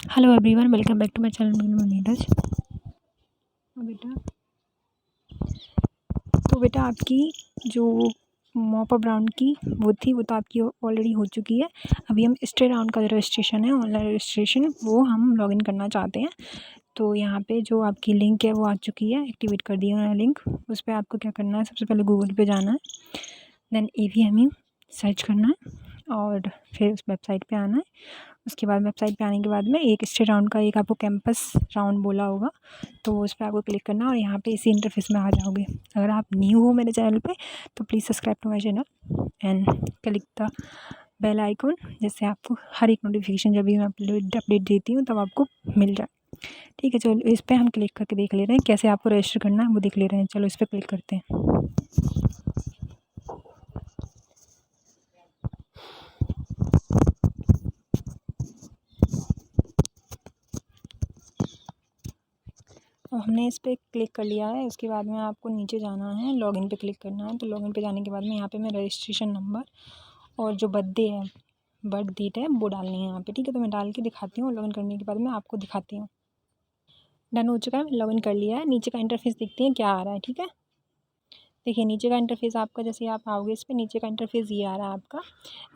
Hello everyone, welcome back to my channel Neeraj. बेटा आपकी जो मॉप अप राउंड की वो थी, वो तो आपकी ऑलरेडी हो चुकी है। अभी हम स्टे राउंड का जो रजिस्ट्रेशन है, ऑनलाइन रजिस्ट्रेशन, वो हम लॉगिन करना चाहते हैं। तो यहाँ पे जो आपकी लिंक है वो आ चुकी है, एक्टिवेट कर दिया उन्होंने लिंक। उस पर आपको क्या करना है, सबसे पहले गूगल पे जाना है, देन AVMU सर्च करना है और फिर उस वेबसाइट पे आना है। उसके बाद वेबसाइट पे आने के बाद में एक स्टे राउंड का एक आपको कैंपस राउंड बोला होगा, तो उस पर आपको क्लिक करना है और यहाँ पे इसी इंटरफेस में आ जाओगे। अगर आप न्यू हो मेरे चैनल पे तो please subscribe to my channel and click the bell icon, जिससे आपको हर एक नोटिफिकेशन जब भी मैं अपडेट देती हूँ तब आपको मिल जाए। ठीक है, चलो इस पर हम क्लिक करके देख ले रहे हैं कैसे आपको रजिस्टर करना है, वो देख ले रहे हैं। चलो इस पर क्लिक करते हैं। और हमने इस पर क्लिक कर लिया है। उसके बाद में आपको नीचे जाना है, लॉगिन पे क्लिक करना है। तो लॉगिन पे जाने के बाद में यहाँ पे मैं रजिस्ट्रेशन नंबर और जो बर्थडे है, बर्थ डेट है, वो डालनी है यहाँ पे। ठीक है, तो मैं डाल के दिखाती हूँ। लॉगिन करने के बाद में आपको दिखाती हूँ। डन हो चुका है, लॉगिन कर लिया है। नीचे का इंटरफेस देखते हैं क्या आ रहा है। ठीक है, देखिए नीचे का इंटरफेस आपका, जैसे आप आओगे इस पर, नीचे का इंटरफेस ये आ रहा है आपका।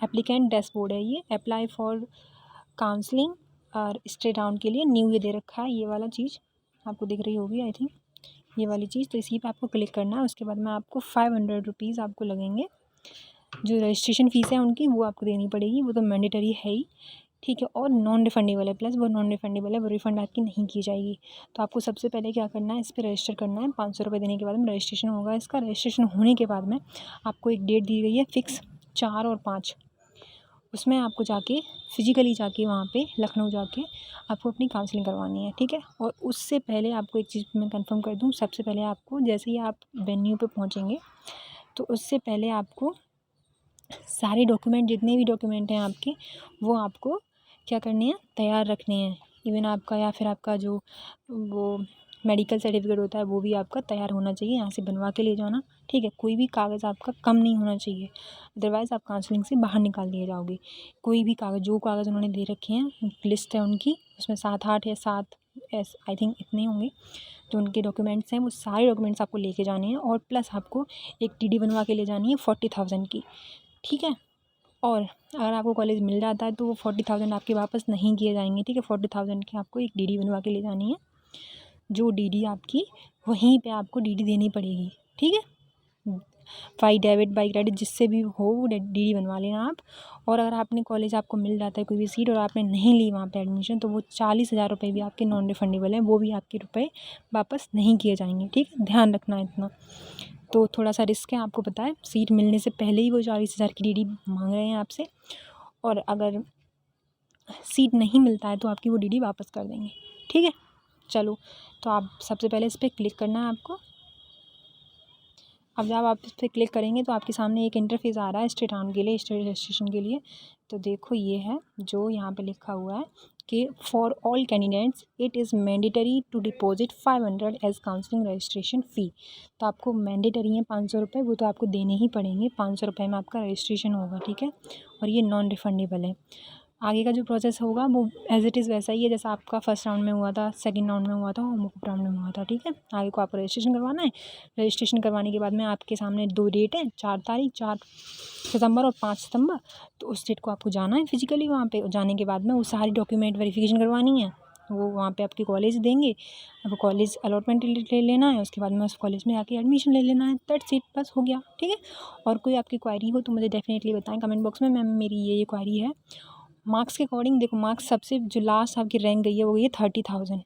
एप्लीकेंट डैशबोर्ड है ये, अप्लाई फॉर काउंसलिंग और स्टे राउंड के लिए न्यू ये दे रखा है। ये वाला चीज़ आपको दिख रही होगी आई थिंक, ये वाली चीज़। तो इसी पे आपको क्लिक करना है। उसके बाद में आपको 500 रुपीज़ आपको लगेंगे। जो रजिस्ट्रेशन फ़ीस है उनकी वो आपको देनी पड़ेगी, वो तो मैंडेटरी है ही। ठीक है, और नॉन रिफंडेबल है, प्लस वो नॉन रिफंडेबल है, वो रिफ़ंड आपकी नहीं की जाएगी। तो आपको सबसे पहले क्या करना है, इस पर रजिस्टर करना है। 500 रुपये देने के बाद में रजिस्ट्रेशन होगा इसका। रजिस्ट्रेशन होने के बाद में आपको एक डेट दी गई है फिक्स, 4 और 5। उसमें आपको जाके फिज़िकली जाके वहाँ पे लखनऊ जाके आपको अपनी काउंसलिंग करवानी है। ठीक है, और उससे पहले आपको एक चीज़ मैं कंफर्म कर दूँ, सबसे पहले आपको जैसे ही आप वेन्यू पे पहुँचेंगे तो उससे पहले आपको सारे डॉक्यूमेंट, जितने भी डॉक्यूमेंट हैं आपके, वो आपको क्या करने हैं, तैयार रखने हैं। इवन आपका या फिर आपका जो वो मेडिकल सर्टिफिकेट होता है वो भी आपका तैयार होना चाहिए, यहाँ से बनवा के ले जाना। ठीक है, कोई भी कागज़ आपका कम नहीं होना चाहिए, अदरवाइज़ आप काउंसलिंग से बाहर निकाल दिए जाओगे। कोई भी कागज़, जो कागज़ उन्होंने दे रखे हैं, लिस्ट है उनकी, उसमें 7-8 या 7 आई थिंक इतने होंगे जो उनके डॉक्यूमेंट्स हैं, वो सारे डॉक्यूमेंट्स आपको लेके जाने हैं। और प्लस आपको एक TD बनवा के ले जानी है 40,000 की। ठीक है, और अगर आपको कॉलेज मिल जाता है तो वो 40,000 आपके वापस नहीं किए जाएंगे। ठीक है, 40,000 की आपको एक DD बनवा के ले जानी है। जो DD आपकी वहीं पे आपको DD देनी पड़ेगी। ठीक है, बाई डेबिट बाई क्रेडिट जिससे भी हो वो DD बनवा लेना आप। और अगर आपने कॉलेज, आपको मिल जाता है कोई भी सीट और आपने नहीं ली वहाँ पे एडमिशन, तो वो 40,000 रुपये भी आपके नॉन रिफंडेबल हैं, वो भी आपके रुपए वापस नहीं किए जाएंगे। ठीक है, ध्यान रखना है इतना। तो थोड़ा सा रिस्क है, आपको पता है। सीट मिलने से पहले ही वो 40,000 की DD मांग रहे हैं आपसे, और अगर सीट नहीं मिलता है तो आपकी वो DD वापस कर देंगे। ठीक है, चलो तो आप सबसे पहले इस पर क्लिक करना है आपको। अब जब आप इस पर क्लिक करेंगे तो आपके सामने एक इंटरफेस आ रहा है स्टे राउंड के लिए, स्टे रजिस्ट्रेशन के लिए। तो देखो ये है जो यहाँ पे लिखा हुआ है कि for all candidates it is mandatory to deposit 500 as counselling registration fee. तो आपको मैंडेटरी है 500 रुपये, वो तो आपको देने ही पड़ेंगे। 500 रुपये में आपका रजिस्ट्रेशन होगा। ठीक है, और ये नॉन रिफंडेबल है। आगे का जो प्रोसेस होगा वो एज़ इट इज़ वैसा ही है जैसा आपका फर्स्ट राउंड में हुआ था, सेकंड राउंड में हुआ था और मॉक राउंड में हुआ था। ठीक है, आगे को आपको रजिस्ट्रेशन करवाना है। रजिस्ट्रेशन करवाने के बाद में आपके सामने 2 डेट है, 4 तारीख, 4 सितंबर और 5 सितंबर। तो उस डेट को आपको जाना है फिजिकली वहाँ पे। जाने के बाद में वो सारी डॉक्यूमेंट वेरिफिकेशन करवानी है, वो वहाँ पे आपके कॉलेज देंगे। आपको कॉलेज अलॉटमेंट ले लेना है, उसके बाद में उस कॉलेज में आके एडमिशन ले लेना है। दैट्स इट, बस हो गया। ठीक है, और कोई आपकी क्वायरी हो तो मुझे डेफिनेटली बताएं कमेंट बॉक्स में। मैम मेरी ये क्वायरी है। मार्क्स के अकॉर्डिंग देखो, मार्क्स सबसे जो लास्ट आपकी रैंक गई है वो गई है 30,000,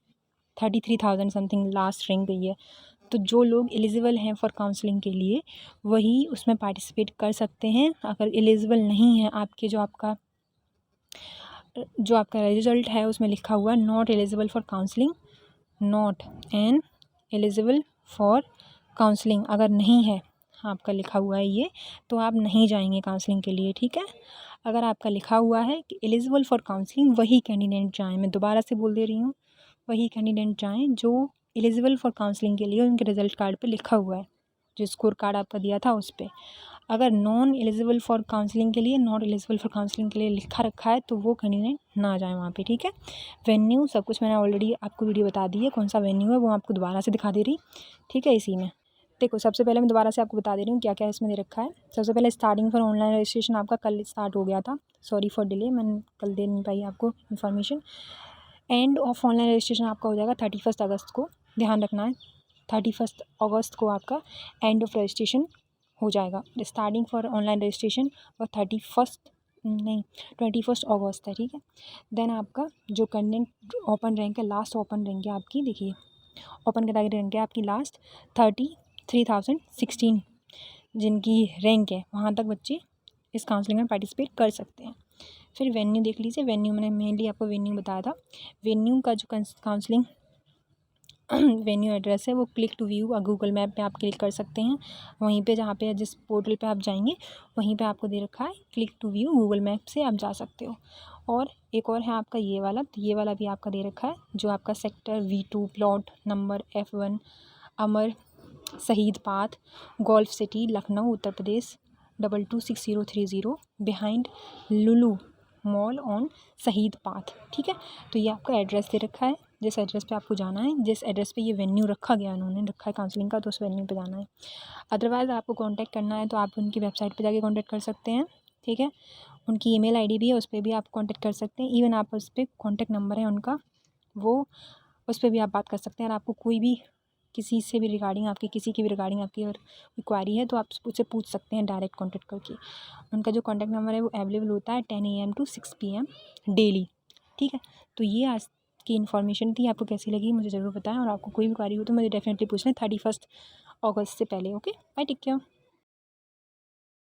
33,000 समथिंग लास्ट रैंक गई है। तो जो लोग एलिजिबल हैं फॉर काउंसलिंग के लिए वही उसमें पार्टिसिपेट कर सकते हैं। अगर एलिजिबल नहीं है आपके, जो आपका रिजल्ट है उसमें लिखा हुआ है not eligible for counselling, not an eligible for counselling, अगर नहीं है आपका लिखा हुआ है ये, तो आप नहीं जाएंगे काउंसलिंग के लिए। ठीक है, अगर आपका लिखा हुआ है कि एलिजिबल फॉर काउंसलिंग, वही कैंडिडेट जाएँ। मैं दोबारा से बोल दे रही हूँ, वही कैंडिडेट जाएँ जो एलिजिबल फॉर काउंसलिंग के लिए उनके रिज़ल्ट कार्ड पे लिखा हुआ है, जो स्कोर कार्ड आपका दिया था उस पे। अगर नॉन एलिजिबल फॉर काउंसलिंग के लिए, नॉट एलिजिबल फॉर काउंसलिंग के लिए लिखा रखा है तो वो कैंडिडेट ना जाए वहाँ पे, ठीक है। वेन्यू सब कुछ मैंने ऑलरेडी आपको वीडियो बता दी है, कौन सा वेन्यू है वो आपको दोबारा से दिखा दे रही, ठीक है। इसी में देखो, सबसे पहले मैं दोबारा से आपको बता दे रही हूँ क्या क्या इसमें दे रखा है। सबसे पहले स्टार्टिंग फॉर ऑनलाइन रजिस्ट्रेशन आपका कल स्टार्ट हो गया था, सॉरी फॉर डिले, मैंने कल दे नहीं पाई आपको information. End of online registration आपका हो जाएगा 31 अगस्त को, ध्यान रखना है 31 अगस्त को आपका एंड ऑफ रजिस्ट्रेशन हो जाएगा। स्टार्टिंग फॉर ऑनलाइन रजिस्ट्रेशन और 21 अगस्त है, ठीक है। देन आपका जो कैंडिडेट ओपन रैंक है, लास्ट ओपन रैंक है आपकी, देखिए ओपन कैटेगरी रैंक है आपकी लास्ट 33,016 जिनकी रैंक है, वहाँ तक बच्चे इस काउंसलिंग में पार्टिसिपेट कर सकते हैं। फिर वेन्यू देख लीजिए, वेन्यू मैंने मेनली आपको वेन्यू बताया था। वेन्यू का जो काउंसलिंग वेन्यू एड्रेस है वो click to view Google map पे आप क्लिक कर सकते हैं। वहीं पे जहाँ पे जिस पोर्टल पे आप जाएंगे वहीं पे आपको दे रखा है click to view Google map से आप जा सकते हो। और एक और है आपका ये वाला, तो ये वाला भी आपका दे रखा है जो आपका sector V2 plot number F1 अमर शहीद path golf city Lucknow Uttar Pradesh 226030 behind Lulu mall on शहीद पाथ, ठीक है। तो ये आपका एड्रेस दे रखा है, जिस एड्रेस पे आपको जाना है, जिस एड्रेस पे ये वेन्यू रखा गया उन्होंने रखा है काउंसलिंग का, तो उस वेन्यू पे जाना है। अदरवाइज़ आपको कांटेक्ट करना है तो आप उनकी वेबसाइट पे जाके कांटेक्ट कर सकते हैं, ठीक है। उनकी ईमेल आईडी भी है, उस पर भी आप कांटेक्ट कर सकते हैं। इवन आप उस पर कॉन्टैक्ट नंबर है उनका, वो उस पर भी आप बात कर सकते हैं। और आपको कोई भी किसी से भी रिगार्डिंग आपकी किसी की भी रिगार्डिंग आपकी अगर कोई क्वारी है तो आप उससे पूछ सकते हैं डायरेक्ट कॉन्टैक्ट करके। उनका जो कॉन्टैक्ट नंबर है वो अवेलेबल होता है 10 AM to 6 PM डेली, ठीक है। तो ये आज की इन्फॉर्मेशन थी, आपको कैसी लगी मुझे ज़रूर बताएं। और आपको कोई भी क्वारी हो तो मुझे डेफिनेटली पूछना है 31 अगस्त से पहले। Okay, bye, take care.